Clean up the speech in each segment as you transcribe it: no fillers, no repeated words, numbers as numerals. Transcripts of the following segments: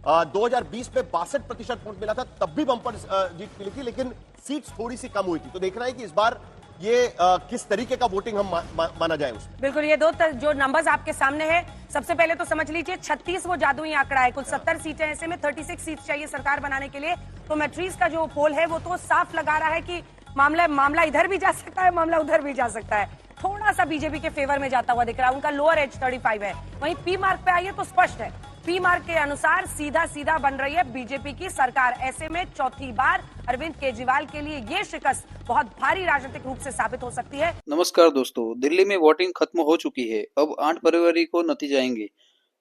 2020 में 62% वोट मिला था, तब भी बम्पर जीत मिली थी, लेकिन सीट्स थोड़ी सी कम हुई थी। तो देखना है कि इस बार ये किस तरीके का वोटिंग हम माना जाए उसमें। बिल्कुल, ये जो नंबर्स आपके सामने है, सबसे पहले तो समझ लीजिए 36 वो जादुई आंकड़ा है। कुल 70 सीटें ऐसे में 36 सीट चाहिए सरकार बनाने के लिए। तो मैट्रिक्स का जो पोल है वो तो साफ लगा रहा है कि मामला इधर भी जा सकता है, मामला उधर भी जा सकता है। थोड़ा सा बीजेपी के फेवर में जाता हुआ दिख रहा है, उनका लोअर एज 35 है। वहीं पी मार्क पे आइए तो स्पष्ट है, पी मार्क के अनुसार सीधा बन रही है बीजेपी की सरकार। ऐसे में चौथी बार अरविंद केजरीवाल के लिए ये शिकस्त बहुत भारी राजनीतिक रूप से साबित हो सकती है। नमस्कार दोस्तों, दिल्ली में वोटिंग खत्म हो चुकी है। अब 8 फरवरी को नतीजे आएंगे,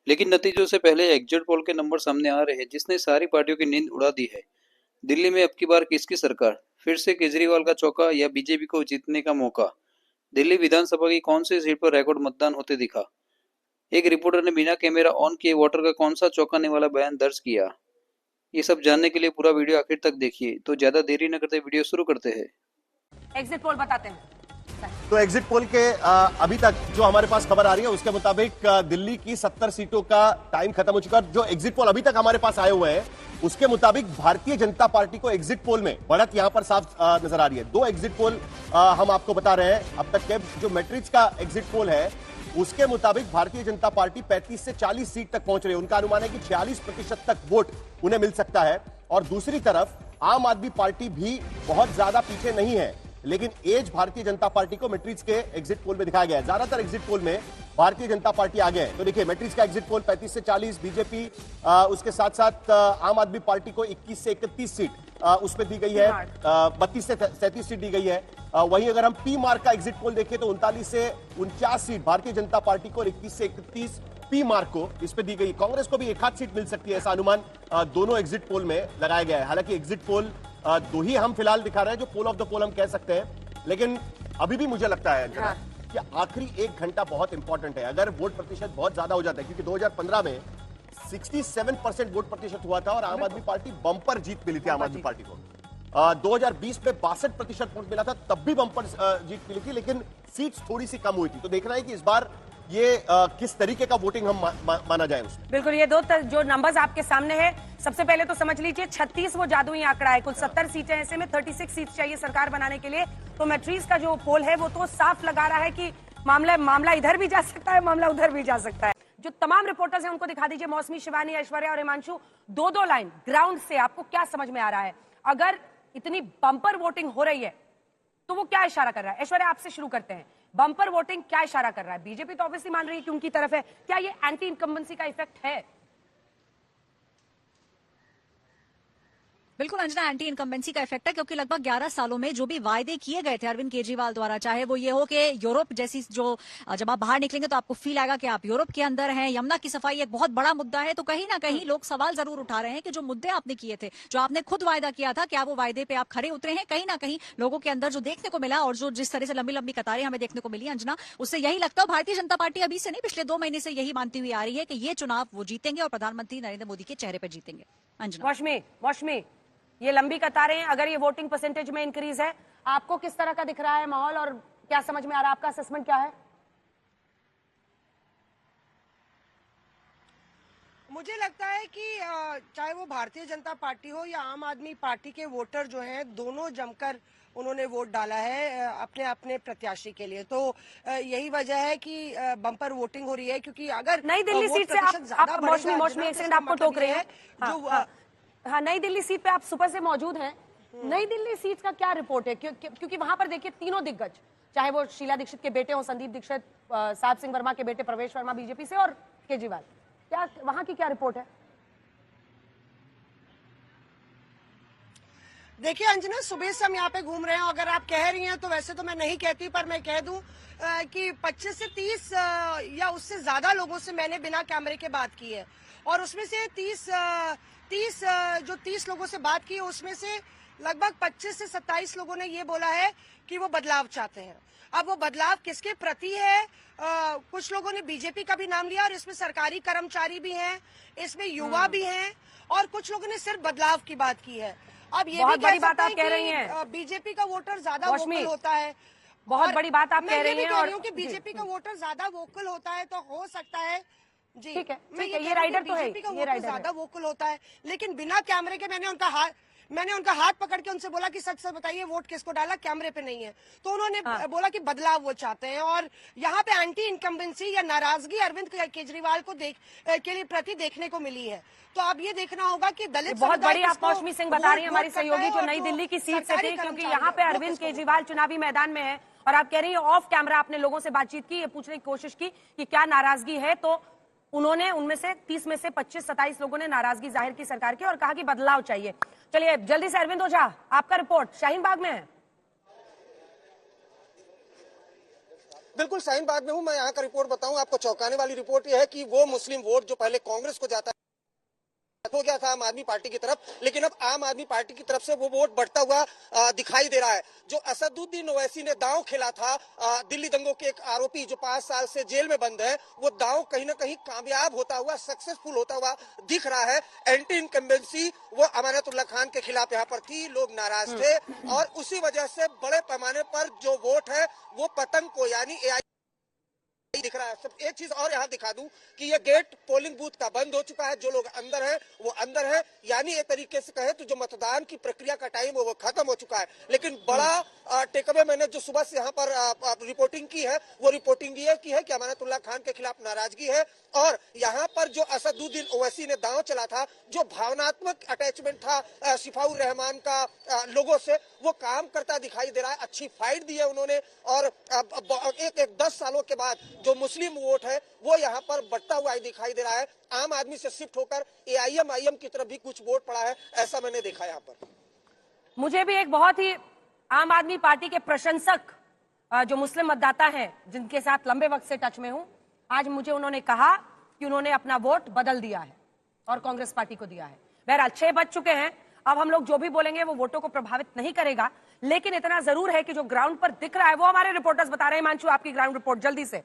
लेकिन नतीजों से पहले एग्जिट पोल के नंबर सामने आ रहे हैं, जिसने सारी पार्टियों की नींद उड़ा दी है। दिल्ली में अब की बार किसकी सरकार? फिर से केजरीवाल का चौका या बीजेपी को जीतने का मौका? दिल्ली विधानसभा की कौन सी सीट पर रिकॉर्ड मतदान होते दिखा? एक रिपोर्टर ने बिना कैमरा ऑन किए वोटर का कौन सा चौंकाने वाला बयान दर्ज किया? ये सब जानने के लिए पूरा वीडियो आखिर तक देखिए। तो ज्यादा देरी न करते वीडियो शुरू करते हैं। एग्जिट पोल बताते हैं। तो एग्जिट पोल के अभी तक जो हमारे पास खबर आ रही है उसके मुताबिक दिल्ली की 70 सीटों का टाइम खत्म हो चुका है। जो एग्जिट पोल अभी तक हमारे पास आए हुए हैं उसके मुताबिक भारतीय जनता पार्टी को एग्जिट पोल में बढ़त यहां पर साफ नजर आ रही है। 2 एग्जिट पोल हम आपको बता रहे हैं अब तक के। जो मैट्रिक्स का एग्जिट पोल है उसके मुताबिक भारतीय जनता पार्टी 35 से 40 सीट तक पहुंच रही है। उनका अनुमान है कि 46% तक वोट उन्हें मिल सकता है। और दूसरी तरफ आम आदमी पार्टी भी बहुत ज्यादा पीछे नहीं है, लेकिन एज भारतीय जनता पार्टी को मैट्रिक्स के एग्जिट पोल में दिखाया गया है। ज्यादातर एग्जिट पोल में भारतीय जनता पार्टी आगे है। तो देखिए मैट्रिक्स का एग्जिट पोल 35 से 40 बीजेपी, उसके साथ साथ आम आदमी पार्टी को 21 से 31 सीट उसमें दी गई है, 32 से 37 सीट दी गई है। वहीं अगर हम पी मार्क का एग्जिट पोल देखें तो 39 से 49 सीट भारतीय जनता पार्टी को और 21 से 31 पी मार्क को इस पे दी गई। कांग्रेस को भी एक आध सीट मिल सकती है, ऐसा अनुमान दोनों एग्जिट पोल में लगाया गया है। हालांकि एग्जिट पोल 2 ही हम फिलहाल दिखा रहे हैं जो पोल ऑफ द पोल हम कह सकते हैं, लेकिन अभी भी मुझे लगता है कि आखिरी 1 घंटा बहुत इंपॉर्टेंट है। अगर वोट प्रतिशत बहुत ज्यादा हो जाता है, क्योंकि 2015 में 67% वोट प्रतिशत हुआ था और आम आदमी पार्टी बंपर जीत मिली थी आम आदमी पार्टी को। 2020 में 62% वोट मिला था, तब भी बंपर जीत मिली थी, लेकिन सीट्स थोड़ी सी कम हुई थी। तो देखना है कि इस बार ये किस तरीके का वोटिंग हम माना जाए उसमें। बिल्कुल, ये जो नंबर्स आपके सामने है, सबसे पहले तो समझ लीजिए 36 वो जादुई आंकड़ा है। कुल 70 सीटें ऐसे में 36 सीट चाहिए सरकार बनाने के लिए। तो मैट्रिक्स का जो पोल है वो तो साफ लगा रहा है कि मामला इधर भी जा सकता है, मामला उधर भी जा सकता है। जो तमाम रिपोर्टर्स हैं उनको दिखा दीजिए, मौसमी, शिवानी, ऐश्वर्या और हिमांशु। 2-2 लाइन ग्राउंड से आपको क्या समझ में आ रहा है? अगर इतनी बंपर वोटिंग हो रही है तो वो क्या इशारा कर रहा है? ऐश्वर्या, आपसे शुरू करते हैं। बंपर वोटिंग क्या इशारा कर रहा है? बीजेपी तो ऑब्वियसली मान रही है कि उनकी तरफ है। क्या ये एंटी इनकम्बेंसी का इफेक्ट है? बिल्कुल अंजना, एंटी इनकम्बेंसी का इफेक्ट है, क्योंकि लगभग 11 सालों में जो भी वायदे किए गए थे अरविंद केजरीवाल द्वारा, चाहे वो ये हो कि यूरोप जैसी जब आप बाहर निकलेंगे तो आपको फील आएगा कि आप यूरोप के अंदर हैं, यमुना की सफाई एक बहुत बड़ा मुद्दा है, तो कहीं ना कहीं लोग सवाल जरूर उठा रहे हैं कि जो मुद्दे आपने किए थे, जो आपने खुद वायदा किया था, क्या वो वायदे पे आप खरे उतरे हैं? कहीं ना कहीं लोगों के अंदर जो देखने को मिला और जो जिस तरह से लंबी लंबी कतारें हमें देखने को मिली अंजना, उससे यही लगता है भारतीय जनता पार्टी अभी से नहीं, पिछले 2 महीने से यही मानती हुई आ रही है कि ये चुनाव वो जीतेंगे और प्रधानमंत्री नरेंद्र मोदी के चेहरे पर जीतेंगे। अंजना, मौसमी, ये लंबी कतारें, अगर ये वोटिंग परसेंटेज में इंक्रीज है, आपको किस तरह का दिख रहा है माहौल और क्या समझ में आ रहा है? आपका असेसमेंट क्या है? मुझे लगता है कि चाहे वो भारतीय जनता पार्टी हो या आम आदमी पार्टी के वोटर जो हैं, दोनों जमकर उन्होंने वोट डाला है अपने अपने प्रत्याशी के लिए। तो यही वजह है कि बम्पर वोटिंग हो रही है, क्योंकि अगर नई दिल्ली सीट से आप मौसमी एक सेकंड आपको टोक रहे हैं जो हाँ, नई दिल्ली सीट पे आप सुबह से मौजूद हैं। नई दिल्ली सीट का क्या रिपोर्ट है? क्योंकि वहां पर देखिए तीनों दिग्गज, चाहे वो शीला दीक्षित के बेटे हो संदीप दीक्षित, साहब सिंह वर्मा के बेटे प्रवेश वर्मा बीजेपी से, और केजरीवाल, क्या वहां की क्या रिपोर्ट है? देखिए अंजना, सुबह से हम यहाँ पे घूम रहे हैं। अगर आप कह रही हैं तो वैसे तो मैं नहीं कहती, पर मैं कह दूं कि 25 से 30 या उससे ज्यादा लोगों से मैंने बिना कैमरे के बात की है, और उसमें से 30 लोगों से बात की, उसमें से लगभग 25 से 27 लोगों ने ये बोला है कि वो बदलाव चाहते हैं। अब वो बदलाव किसके प्रति है? कुछ लोगों ने बीजेपी का भी नाम लिया, और इसमें सरकारी कर्मचारी भी हैं, इसमें युवा भी हैं, और कुछ लोगों ने सिर्फ बदलाव की बात की है। अब ये बहुत भी बड़ी बात आप कह रही हैं, बीजेपी का वोटर ज्यादा वोकल होता है। बहुत बड़ी बात आप कह रही हैं, और बीजेपी का वोटर ज्यादा वोकल होता है, तो हो सकता है जी ठीक है, मैं ठीक है, कह ये रही हूँ राइडर कि तो है, बीजेपी का ये वोट राइडर है। ज्यादा वोकल होता है, लेकिन बिना कैमरे के मैंने उनका हाथ पकड़ के उनसे बोला कि सच सच बताइए वोट किसको डाला, कैमरे पे नहीं है। तो उन्होंने हाँ। बोला कि बदलाव वो चाहते हैं, और यहाँ पे एंटी इनकम्बेंसी या नाराजगी अरविंद केजरीवाल को के लिए प्रति देखने को मिली है। तो अब ये देखना होगा कि दलित बहुत समुदाय बड़ी आप किसको मौसमी सिंह बता रही हैं, हमारी वोट करता सहयोगी है जो और नई दिल्ली की सीट से सरकारी थी, क्योंकि कर्मचारी यहाँ पे है, वो अरविंद किसको केजरीवाल चुनावी मैदान में है और आप कह रही हैं ऑफ कैमरा आपने लोगों से बातचीत की, ये पूछने की कोशिश की कि क्या नाराजगी है, तो उन्होंने उनमें से 30 में से 25-27 लोगों ने नाराजगी जाहिर की सरकार की और कहा कि बदलाव चाहिए। चलिए जल्दी से अरविंद ओझा आपका रिपोर्ट शाहीन बाग में है। बिल्कुल शाहीन बाग में हूँ मैं। यहाँ का रिपोर्ट बताऊं आपको, चौंकाने वाली रिपोर्ट यह है कि वो मुस्लिम वोट जो पहले कांग्रेस को जाता हो गया था आम आदमी पार्टी की तरफ, लेकिन अब आम आदमी पार्टी की तरफ से वो वोट बढ़ता हुआ दिखाई दे रहा है। जो असदुद्दीन ओवैसी ने दांव खेला था, दिल्ली दंगों के एक आरोपी जो 5 साल से जेल में बंद है, वो दांव कहीं ना कहीं कामयाब होता हुआ, सक्सेसफुल होता हुआ दिख रहा है। एंटी इनकम्बेंसी वो अमानतुल्लाह खान के खिलाफ यहाँ पर थी, लोग नाराज थे और उसी वजह से बड़े पैमाने पर जो वोट है वो पतंग को यानी AI दिख रहा है। सब एक चीज और यहाँ दिखा दूं कि ये गेट पोलिंग बूथ का बंद हो चुका है, जो लोग अंदर हैं वो अंदर हैं, यानी एक तरीके से कहे तो जो मतदान की प्रक्रिया का टाइम है वो खत्म हो चुका है। लेकिन बड़ा टेकअवे मैंने जो सुबह से यहाँ पर रिपोर्टिंग की है वो रिपोर्टिंग ये की है कि अमानतुल्लाह खान के खिलाफ नाराजगी है और यहाँ पर जो असदुद्दीन ओवैसी ने दांव चला था, जो भावनात्मक अटैचमेंट था शिफाउर रहमान का लोगों से, वो काम करता दिखाई दे रहा है। अच्छी फाइट दी है उन्होंने और एक 10 सालों के बाद जो मुस्लिम वोट है वो यहाँ पर बढ़ता हुआ दिखाई दे रहा है। आम आदमी से शिफ्ट होकर AIM की तरफ भी कुछ वोट पड़ा है, ऐसा मैंने देखा यहाँ पर। मुझे भी एक बहुत ही आम आदमी पार्टी के प्रशंसक जो मुस्लिम मतदाता हैं जिनके साथ लंबे वक्त से टच में हूं, आज मुझे उन्होंने कहा कि उन्होंने अपना वोट बदल दिया है और कांग्रेस पार्टी को दिया है। बहरहाल 6 बज चुके हैं, अब हम लोग जो भी बोलेंगे वो वोटों को प्रभावित नहीं करेगा, लेकिन इतना जरूर है कि जो ग्राउंड पर दिख रहा है वो हमारे रिपोर्टर्स बता रहे हैं। हिमांशु आपकी ग्राउंड रिपोर्ट जल्दी से।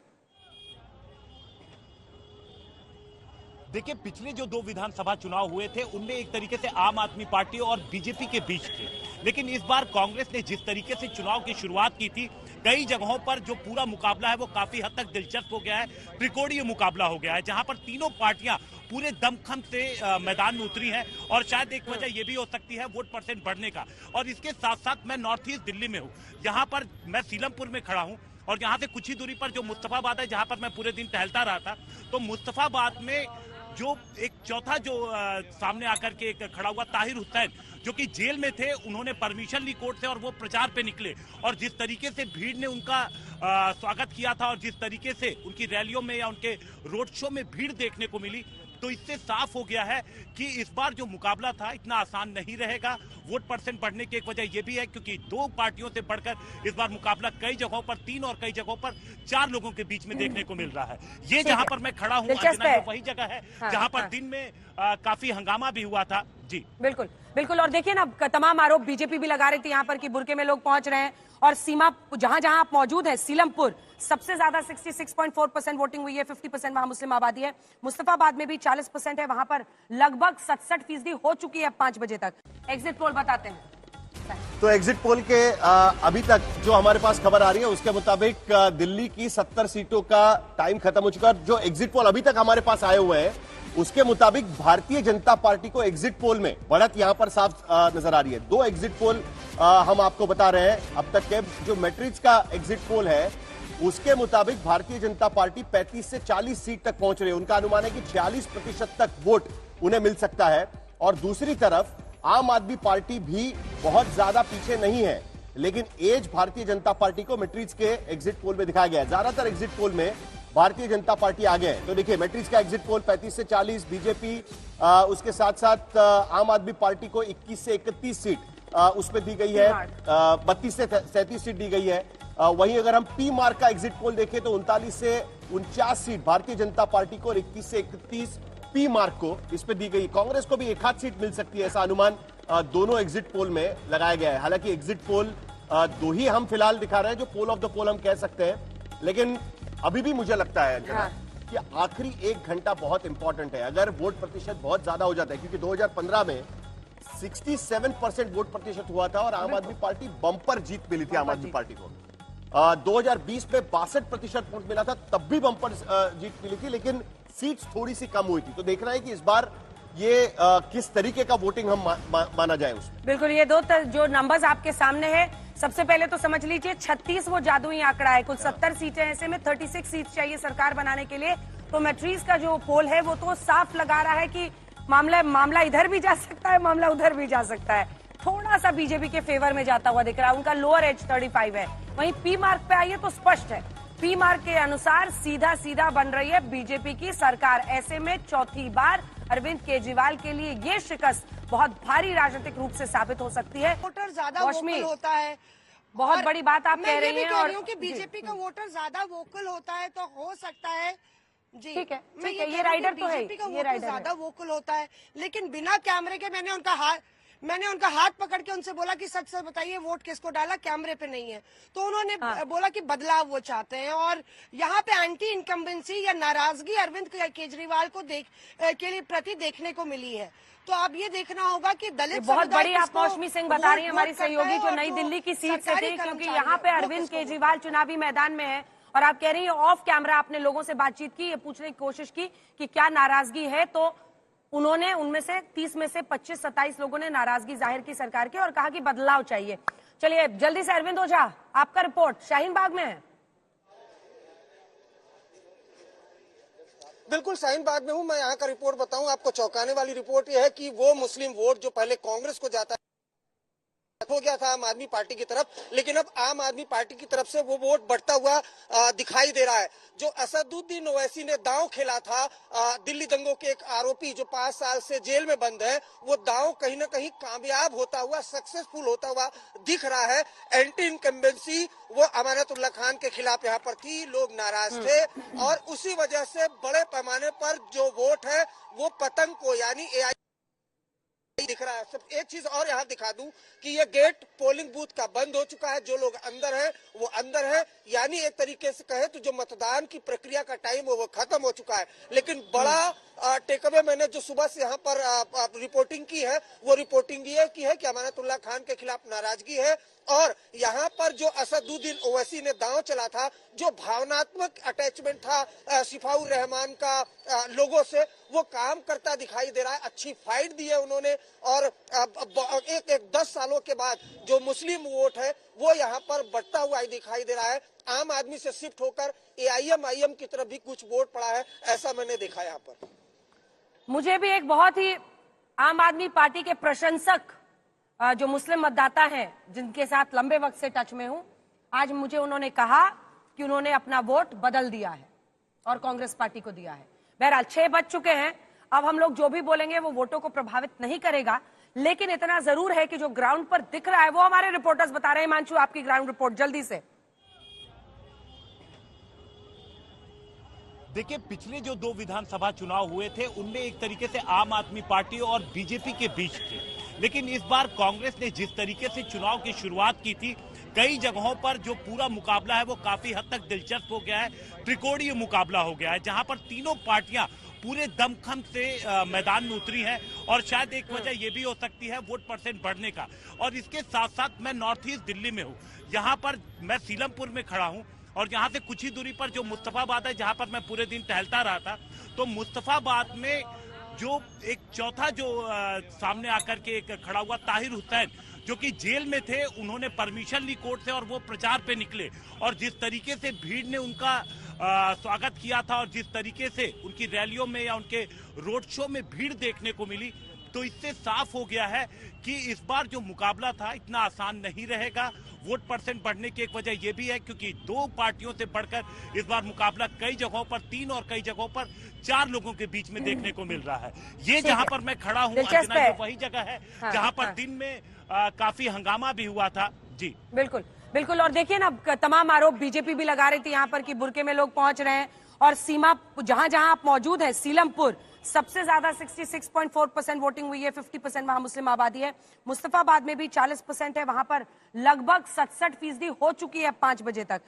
देखिए, पिछले जो 2 विधानसभा चुनाव हुए थे उनमें एक तरीके से आम आदमी पार्टी और बीजेपी के बीच थे, लेकिन इस बार कांग्रेस ने जिस तरीके से चुनाव की शुरुआत की थी, कई जगहों पर जो पूरा मुकाबला है वो काफी हद तक दिलचस्प हो गया है, त्रिकोणीय मुकाबला हो गया है, जहां पर तीनों पार्टियां पूरे दमखम से मैदान में उतरी हैं और शायद एक वजह ये भी हो सकती है वोट परसेंट बढ़ने का। और इसके साथ साथ मैं नॉर्थ ईस्ट दिल्ली में हूँ, यहाँ पर मैं सीलमपुर में खड़ा हूँ और यहाँ से कुछ ही दूरी पर जो मुस्तफाबाद है, जहाँ पर मैं पूरे दिन टहलता रहा था, तो मुस्तफाबाद में जो एक चौथा जो सामने आकर के एक खड़ा हुआ ताहिर हुसैन, जो कि जेल में थे, उन्होंने परमिशन ली कोर्ट से और वो प्रचार पे निकले और जिस तरीके से भीड़ ने उनका स्वागत किया था और जिस तरीके से उनकी रैलियों में या उनके रोड शो में भीड़ देखने को मिली, तो इससे साफ हो गया है कि इस बार जो मुकाबला था इतना आसान नहीं रहेगा। वोट परसेंट बढ़ने की एक वजह यह भी है क्योंकि 2 पार्टियों से बढ़कर इस बार मुकाबला कई जगहों पर 3 और कई जगहों पर 4 लोगों के बीच में देखने को मिल रहा है। ये जहां पर मैं खड़ा हूं वही जगह है जहां पर दिन में काफी हंगामा भी हुआ था। जी बिल्कुल बिल्कुल। और देखिए ना, तमाम आरोप बीजेपी भी लगा रही थी यहाँ पर कि बुरके में लोग पहुंच रहे हैं और सीमा जहां जहां आप मौजूद है, सीलमपुर सबसे ज्यादा 66.4% वोटिंग हुई है, 50% वहां मुस्लिम आबादी है। मुस्तफाबाद में भी 40% है, वहां पर लगभग 67% हो चुकी है 5 बजे तक। एग्जिट पोल बताते हैं। तो एग्जिट पोल के अभी तक जो हमारे पास खबर आ रही है उसके मुताबिक दिल्ली की 70 सीटों का टाइम खत्म हो चुका है। जो एग्जिट पोल अभी तक हमारे पास आए हुए हैं उसके मुताबिक भारतीय जनता पार्टी को एग्जिट पोल में बढ़त यहां पर साफ नजर आ रही है। 2 एग्जिट पोल हम आपको बता रहे हैं अब तक के। जो मैट्रिक्स का एग्जिट पोल है उसके मुताबिक भारतीय जनता पार्टी 35 से 40 सीट तक पहुंच रही है। उनका अनुमान है कि 46% तक वोट उन्हें मिल सकता है। और दूसरी तरफ आम आदमी पार्टी भी बहुत ज्यादा पीछे नहीं है, लेकिन एज भारतीय जनता पार्टी को मैट्रिक्स के एग्जिट पोल में दिखाया गया है। ज्यादातर एग्जिट पोल में भारतीय जनता पार्टी आगे है। तो देखिए, मैट्रिक्स का एग्जिट पोल 35 से 40 बीजेपी, उसके साथ साथ आम आदमी पार्टी को 21 से 31 सीट उसमें दी गई है, 32 से 37 सीट दी गई है। वहीं अगर हम पी मार्क का एग्जिट पोल देखें तो 39 से 49 सीट भारतीय जनता पार्टी को और 21 से 31 पी मार्क को इस पे दी गई। कांग्रेस को भी 1 सीट मिल सकती है, ऐसा अनुमान दोनों एग्जिट पोल में लगाया गया है। हालांकि एग्जिट पोल 2 ही हम फिलहाल दिखा रहे हैं जो पोल ऑफ द पोल हम कह सकते हैं, लेकिन अभी भी मुझे लगता है कि आखिरी 1 घंटा बहुत इंपॉर्टेंट है। अगर वोट प्रतिशत बहुत ज्यादा हो जाता है, क्योंकि 2015 में 67% वोट प्रतिशत हुआ था और आम आदमी पार्टी बम्पर जीत मिली थी आम आदमी पार्टी को। 2020 में 62% वोट मिला था, तब भी बम्पर जीत मिली थी, लेकिन सीट्स थोड़ी सी कम हुई थी। तो देखना है कि इस बार ये किस तरीके का वोटिंग हम माना जाए उसमें। बिल्कुल, ये जो नंबर्स आपके सामने है, सबसे पहले तो समझ लीजिए 36 वो जादुई आंकड़ा है। कुल 70 सीटें, ऐसे में 36 सीट चाहिए सरकार बनाने के लिए। तो मैट्रिक्स का जो पोल है वो तो साफ लगा रहा है कि मामला इधर भी जा सकता है, मामला उधर भी जा सकता है। थोड़ा सा बीजेपी के फेवर में जाता हुआ दिख रहा है। उनका लोअर एज 35 है। वहीं पी मार्क पे आइए तो स्पष्ट है, पी मार्क के अनुसार सीधा सीधा बन रही है बीजेपी की सरकार। ऐसे में चौथी बार अरविंद केजरीवाल के लिए ये शिकस्त बहुत भारी राजनीतिक रूप से साबित हो सकती है। वोटर ज्यादा वोकल होता है, बहुत बड़ी बात आप कह रही हैं। और कि बीजेपी का वोटर ज्यादा वोकल होता है तो हो सकता है जी, ठीक है, मैं ये राइडर तो है, बीजेपी का ये वोटर राइडर ज्यादा वोकल होता है। लेकिन बिना कैमरे के मैंने उनका हाथ पकड़ के उनसे बोला कि सच सच बताइए वोट किसको डाला, कैमरे पे नहीं है। तो उन्होंने बोला कि बदलाव वो चाहते हैं। और यहाँ पे एंटी इनकम्बेंसी या नाराजगी अरविंद केजरीवाल को के लिए प्रति देखने को मिली है। तो अब ये देखना होगा कि दलित बहुत बड़ी आप मौसमी सिंह बता रही हैं, हमारी सहयोगी जो नई दिल्ली की सीट से थी, क्योंकि यहाँ पे अरविंद केजरीवाल चुनावी मैदान में है। और आप कह रही हैं ऑफ कैमरा आपने लोगों से बातचीत की, ये पूछने की कोशिश की कि क्या नाराजगी है। तो उन्होंने उनमें से 30 में से 25-27 लोगों ने नाराजगी जाहिर की सरकार की और कहा कि बदलाव चाहिए। चलिए जल्दी से अरविंद ओझा, आपका रिपोर्ट शाहीन बाग में है। बिल्कुल शाहीन बाग में हूं मैं। यहाँ का रिपोर्ट बताऊं आपको, चौंकाने वाली रिपोर्ट यह है कि वो मुस्लिम वोट जो पहले कांग्रेस को जाता हो गया था आम आदमी पार्टी की तरफ, लेकिन अब आम आदमी पार्टी की तरफ से वो वोट बढ़ता हुआ दिखाई दे रहा है। जो असदुद्दीन ओवैसी ने दांव खेला था, दिल्ली दंगों के एक आरोपी जो 5 साल से जेल में बंद है, वो दांव कहीं ना कहीं कामयाब होता हुआ, सक्सेसफुल होता हुआ दिख रहा है। एंटी इनकम्बेंसी वो अमानतुल्लाह खान के खिलाफ यहाँ पर थी, लोग नाराज थे और उसी वजह से बड़े पैमाने पर जो वोट है वो पतंग को यानी AI दिख रहा है। सब एक चीज और यहाँ दिखा दूं कि ये गेट पोलिंग बूथ का बंद हो चुका है। जो लोग अंदर हैं वो अंदर है, यानी एक तरीके से कहे तो जो मतदान की प्रक्रिया का टाइम है वो खत्म हो चुका है। लेकिन बड़ा टेकअवे मैंने जो सुबह से यहाँ पर रिपोर्टिंग की है वो रिपोर्टिंग ये की है कि अमानतुल्लाह खान के खिलाफ नाराजगी है और यहाँ पर जो असदुद्दीन ओवैसी ने दांव चला था, जो भावनात्मक अटैचमेंट था शिफाउर रहमान का लोगों से, वो काम करता दिखाई दे रहा है। अच्छी फाइट दी है उन्होंने और एक 10 सालों के बाद जो मुस्लिम वोट है वो यहाँ पर बढ़ता हुआ दिखाई दे रहा है। आम आदमी से शिफ्ट होकर AIM की तरफ भी कुछ वोट पड़ा है, ऐसा मैंने देखा यहाँ पर। मुझे भी एक बहुत ही आम आदमी पार्टी के प्रशंसक जो मुस्लिम मतदाता हैं जिनके साथ लंबे वक्त से टच में हूं, आज मुझे उन्होंने कहा कि उन्होंने अपना वोट बदल दिया है और कांग्रेस पार्टी को दिया है। बहरहाल 6 बज चुके हैं, अब हम लोग जो भी बोलेंगे वो वोटों को प्रभावित नहीं करेगा, लेकिन इतना जरूर है कि जो ग्राउंड पर दिख रहा है वो हमारे रिपोर्टर्स बता रहे हैं। हिमांशु, आपकी ग्राउंड रिपोर्ट जल्दी से। देखिए, पिछले जो 2 विधानसभा चुनाव हुए थे उनमें एक तरीके से आम आदमी पार्टी और बीजेपी के बीच थे, लेकिन इस बार कांग्रेस ने जिस तरीके से चुनाव की शुरुआत की थी, कई जगहों पर जो पूरा मुकाबला है वो काफी हद तक दिलचस्प हो गया है। त्रिकोणीय मुकाबला हो गया है जहां पर तीनों पार्टियां पूरे दमखम से मैदान में उतरी है और शायद एक वजह यह भी हो सकती है वोट परसेंट बढ़ने का। और इसके साथ साथ मैं नॉर्थ ईस्ट दिल्ली में हूँ, यहाँ पर मैं सीलमपुर में खड़ा हूँ और यहाँ से कुछ ही दूरी पर जो मुस्तफाबाद है जहाँ पर मैं पूरे दिन टहलता रहा था, तो मुस्तफाबाद में जो एक चौथा जो सामने आकर के एक खड़ा हुआ ताहिर हुसैन जो कि जेल में थे, उन्होंने परमिशन ली कोर्ट से और वो प्रचार पे निकले और जिस तरीके से भीड़ ने उनका स्वागत किया था और जिस तरीके से उनकी रैलियों में या उनके रोड शो में भीड़ देखने को मिली, तो इससे साफ हो गया है कि इस बार जो मुकाबला था इतना आसान नहीं रहेगा। वोट परसेंट बढ़ने की एक वजह यह भी है क्योंकि 2 पार्टियों से बढ़कर इस बार मुकाबला कई जगहों पर 3 और कई जगहों पर 4 लोगों के बीच में देखने को मिल रहा है। ये जहां पर मैं खड़ा हूँ अंजना, वही जगह है जहां पर दिन में काफी हंगामा भी हुआ था। जी बिल्कुल बिल्कुल। और देखिए ना, तमाम आरोप बीजेपी भी लगा रही थी यहाँ पर कि बुरके में लोग पहुंच रहे हैं और सीमा जहां जहां आप मौजूद हैं, सीलमपुर सबसे ज्यादा 66.4% वोटिंग हुई है, 50% वहां मुस्लिम आबादी है। मुस्तफाबाद में भी 40% है, वहां पर लगभग 67% हो चुकी है 5 बजे तक।